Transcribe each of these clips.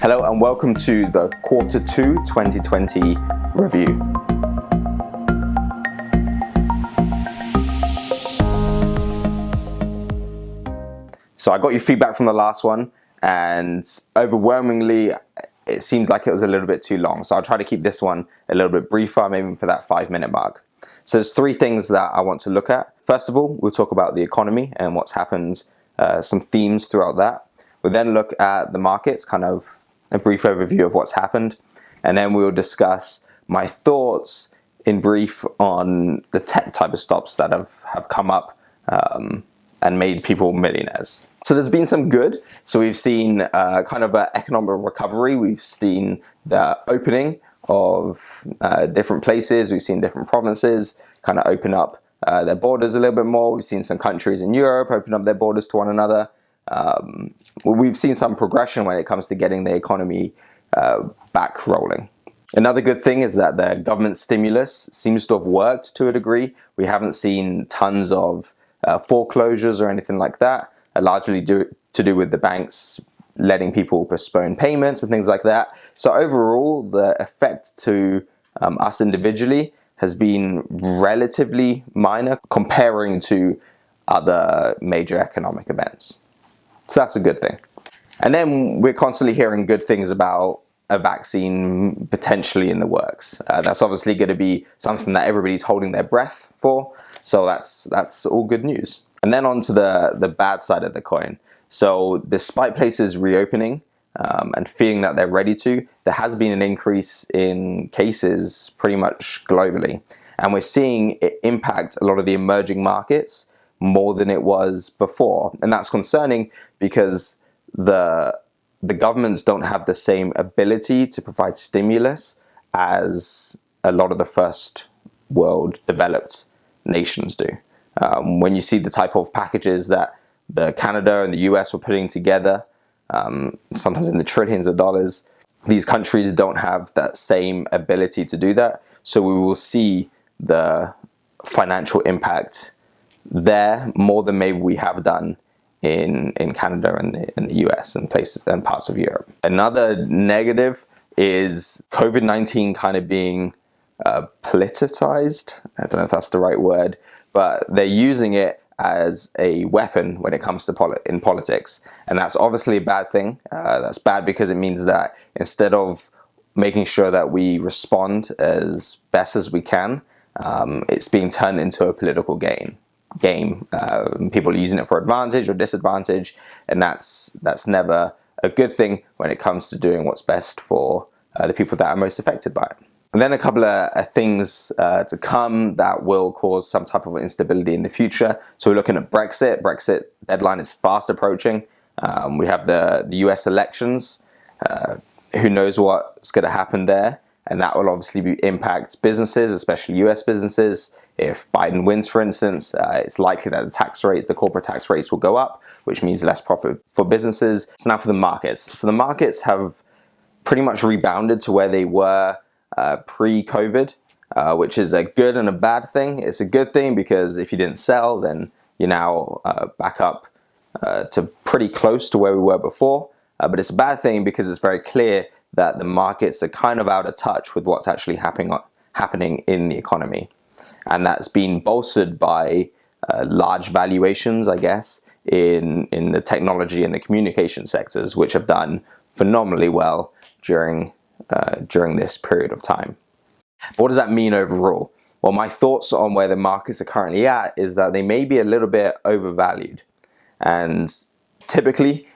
Hello and welcome to the Quarter 2 2020 review. So I got your feedback from the last one, and overwhelmingly it seems like it was a little bit too long. So I'll try to keep this one a little bit briefer, maybe for that 5-minute mark. So there's 3 things that I want to look at. First of all, we'll talk about the economy and what's happened, some themes throughout that. We'll then look at the markets, kind of a brief overview of what's happened, and then we'll discuss my thoughts in brief on the tech type of stocks that have come up and made people millionaires. So there's been some good. So we've seen kind of an economic recovery. We've seen the opening of different places. We've seen different provinces kind of open up their borders a little bit more. We've seen some countries in Europe open up their borders to one another. We've seen some progression when it comes to getting the economy back rolling. Another good thing is that the government stimulus seems to have worked to a degree. We haven't seen tons of foreclosures or anything like that, largely to do with the banks letting people postpone payments and things like that. So overall, the effect to us individually has been relatively minor comparing to other major economic events. So that's a good thing. And then we're constantly hearing good things about a vaccine potentially in the works. That's obviously going to be something that everybody's holding their breath for. So that's all good news. And then on to the bad side of the coin. So despite places reopening and feeling that they're ready to, there has been an increase in cases pretty much globally. And we're seeing it impact a lot of the emerging markets more than it was before. And that's concerning because the governments don't have the same ability to provide stimulus as a lot of the first world developed nations do. When you see the type of packages that the Canada and the US were putting together, sometimes in the trillions of dollars, these countries don't have that same ability to do that. So we will see the financial impact there more than maybe we have done in Canada and the US and places and parts of Europe. Another negative is COVID-19 kind of being politicized. I don't know if that's the right word, but they're using it as a weapon when it comes to in politics. And that's obviously a bad thing. That's bad because it means that instead of making sure that we respond as best as we can, it's being turned into a political game. People are using it for advantage or disadvantage, and that's never a good thing when it comes to doing what's best for the people that are most affected by it. And then a couple of things to come that will cause some type of instability in the future. So we're looking at Brexit. Brexit deadline is fast approaching. We have the US elections. Who knows what's going to happen there? And that will obviously impact businesses, especially US businesses. If Biden wins, for instance, it's likely that the corporate tax rates will go up, which means less profit for businesses. So now for the markets. So the markets have pretty much rebounded to where they were pre-COVID, which is a good and a bad thing. It's a good thing because if you didn't sell, then you're now back up to pretty close to where we were before. But it's a bad thing because it's very clear that the markets are kind of out of touch with what's actually happening in the economy. And that's been bolstered by large valuations, I guess, in the technology and the communication sectors, which have done phenomenally well during this period of time. What does that mean overall? Well, my thoughts on where the markets are currently at is that they may be a little bit overvalued. And typically,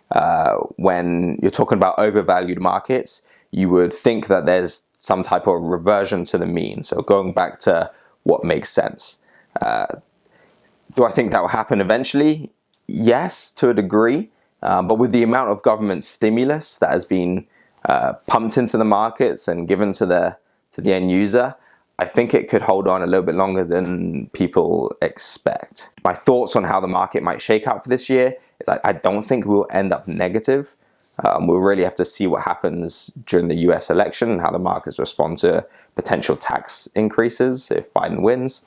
when you're talking about overvalued markets, you would think that there's some type of reversion to the mean. So going back to what makes sense. Do I think that will happen eventually? Yes, to a degree. But with the amount of government stimulus that has been pumped into the markets and given to the end user, I think it could hold on a little bit longer than people expect. My thoughts on how the market might shake out for this year is I don't think we'll end up negative. We'll really have to see what happens during the US election and how the markets respond to potential tax increases if Biden wins.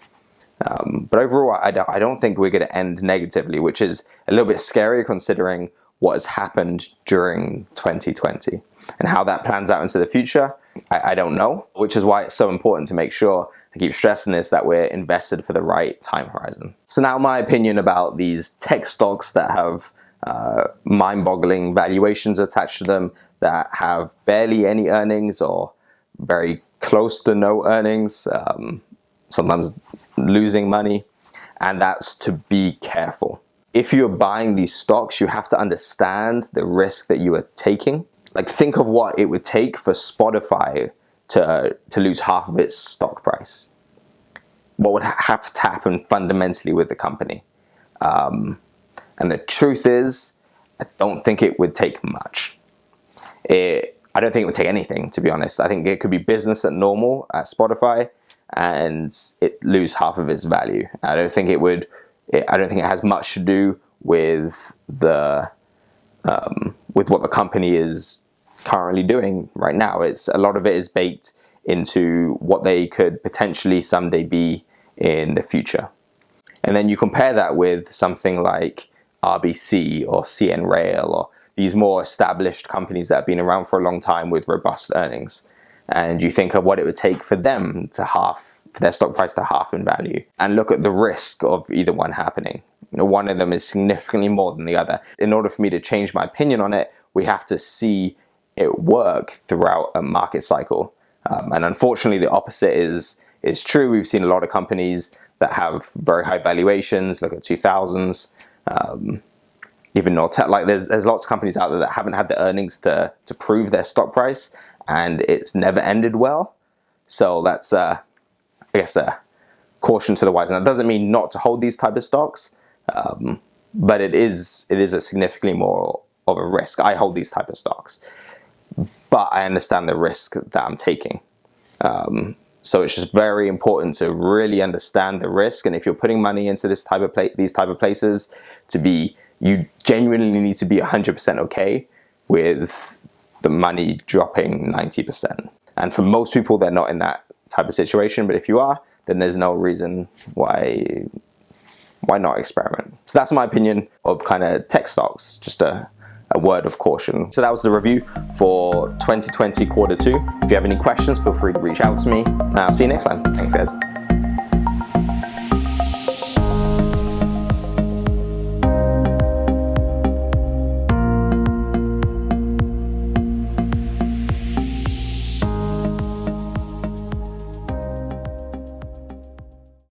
But overall, I don't think we're going to end negatively, which is a little bit scary considering what has happened during 2020. And how that plans out into the future, I don't know, which is why it's so important to make sure, I keep stressing this, that we're invested for the right time horizon. So now my opinion about these tech stocks that have mind-boggling valuations attached to them, that have barely any earnings or very close to no earnings, sometimes losing money, and that's to be careful. If you're buying these stocks, you have to understand the risk that you are taking. Like, think of what it would take for Spotify to lose half of its stock price. What would have to happen fundamentally with the company? And the truth is, I don't think it would take much. I don't think it would take anything, to be honest. I think it could be business at normal at Spotify and it lose half of its value. I don't think it has much to do with with what the company is currently doing right now. A lot of it is baked into what they could potentially someday be in the future. And then you compare that with something like RBC or CN Rail or these more established companies that have been around for a long time with robust earnings. And you think of what it would take for them for their stock price to half in value. And look at the risk of either one happening. One of them is significantly more than the other. In order for me to change my opinion on it, we have to see it work throughout a market cycle. And unfortunately, the opposite is true. We've seen a lot of companies that have very high valuations. Look at 2000s. Even Nortel, like there's lots of companies out there that haven't had the earnings to prove their stock price, and it's never ended well. So that's, I guess, a caution to the wise. And that doesn't mean not to hold these type of stocks, but it is a significantly more of a risk. I hold these type of stocks, but I understand the risk that I'm taking. So it's just very important to really understand the risk. And if you're putting money into these type of places, you genuinely need to be 100% okay with the money dropping 90%. And for most people, they're not in that type of situation. But if you are, then there's no reason why not experiment. So that's my opinion of kind of tech stocks, just a word of caution. So that was the review for 2020 quarter 2. If you have any questions, feel free to reach out to me. I'll see you next time. Thanks, guys.